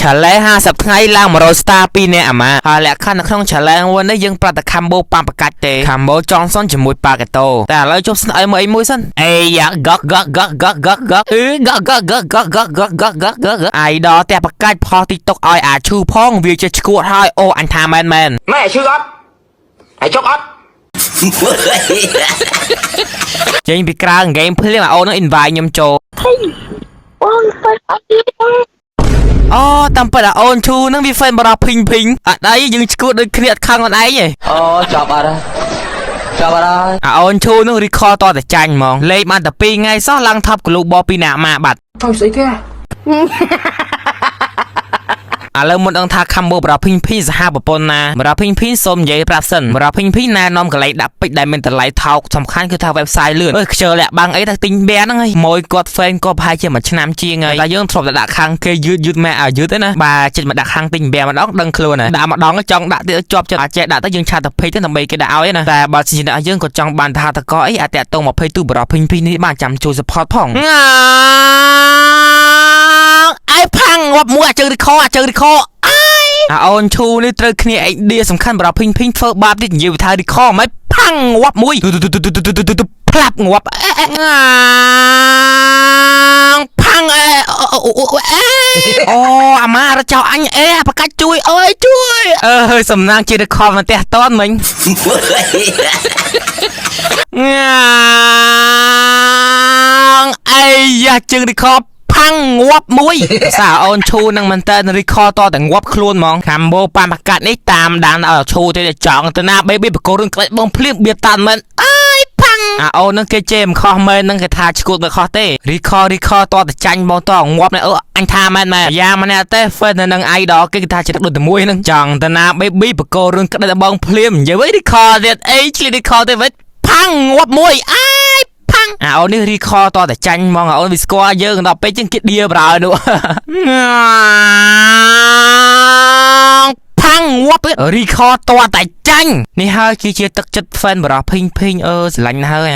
challenge 50 ថ្ងៃឡើង100 star 2នាក់អាម៉ាហើយលក្ខខណ្ឌនៅក្នុង challenge វិញនេះយើងប្រាប់តែ combo ប៉ាំប្រកាច់ទេ combo ចងសុនជាមួយប៉ាកាតូតែឥឡូវជប់ស្នើមើលអីមួយសិនអេយ៉ាកកអាយដល់តែប្រកាច់ផុស TikTok ឲ្យអាឈូផងវាជាឈួតហើយអូអញថាមែនម៉ែឈឺអត់ហើយចុកអត់ចេញពីក្រៅ game ភ្លៀងអូននឹង invite ខ្ញុំចូលអូតាមពិតអូនឈូនឹងវា fan បរោះភីងអត់អីយើងឈួតដូចគ្នាអត់ខឹងអត់ឯងទេអូចាប់អត់អូនឈូនឹង record តតែចាញ់ហ្មងលេខបានតែ2ថ្ងៃសោះឡើង top global ពីណាម៉ាបាត់ទៅស្អីគេឥឡូវមុនដឹងថាខំបោបរ៉ាភីងសហប្រពន្ធណាបរ៉ាភីងសូមនិយាយប្រាប់សិនបរ៉ាភីងណែនាំកន្លែងដាក់ពេជ្រដែលមានតម្លៃថោកសំខាន់គឺថា website លឿនខ្ជិលលាក់បាំងអីតែទិញបែហ្នឹងហើយមួយគាត់ fan ក៏ប្រហែលជាមួយឆ្នាំជាងហើយតែយើងធ្លាប់តែដាក់ខាងគេយឺតម៉ែឲ្យយឺតទេណាបាទចិត្តមកដាក់ខាងទិញបែម្ដងដឹងខ្លួនណាដាក់ម្ដងចង់ដាក់ទៀតជាប់ចិត្តអាចចេះដាក់ទៅយើងឆាតទៅពេកទៅដើម្បីគេដាក់ឲ្យណាតែបើជាអ្នកយើងក៏ចង់បានថាតកអីអាចតាក់ទង20ទូបរ៉ាភីងនេះបានចាំជួយ support ផងអើផាំងងាប់មួយអាចើរីខអូនឈូនេះត្រូវគ្នាអីឌីសំខាន់បរោះភីងធ្វើបាបទៀតនិយាយថារីខមិនផាំងងាប់មួយផ្លាប់ងាប់ផាំងអូអាម៉ារចោអញប្រកាច់ជួយអើយជួយហើយសំណាងជារីខមកផ្ទះតនមិញអីយ៉ាជើងរីខផាំងងាប់មួយសាអូនឈូនឹងមែនតើ record តតែងាប់ខ្លួនហ្មងខាំបោប៉ាំប្រកាសនេះតាមដានឲ្យឈូទៅចង់ទៅណា baby បកគោរឿងក្លេចបងភ្លៀងបៀតានមែនអើយផាំងអូននឹងគេជេមខុសមែននឹងគេថាឈួតមិនខុសទេ record តតែចាញ់បងតងាប់នេះអញថាមែនយ៉ាម្នាក់ទេ fan នឹង idol គេថាចិត្តដូចតែមួយនឹងចង់ទៅណា baby បកគោរឿងក្លេចបងភ្លៀងនិយាយ record ទៀតអីឆ្លៀត record ទៅវិញផាំងងាប់មួយអូននេះ record តតែចាញ់ហ្មងអូនវាស្គាល់យើងដល់ពេលចឹងគេឌៀប្រើនោះផាំងងាប់ record តតែចាញ់នេះហើយជាទឹកចិត្ត fan បរោះភីងស្រឡាញ់ហើយ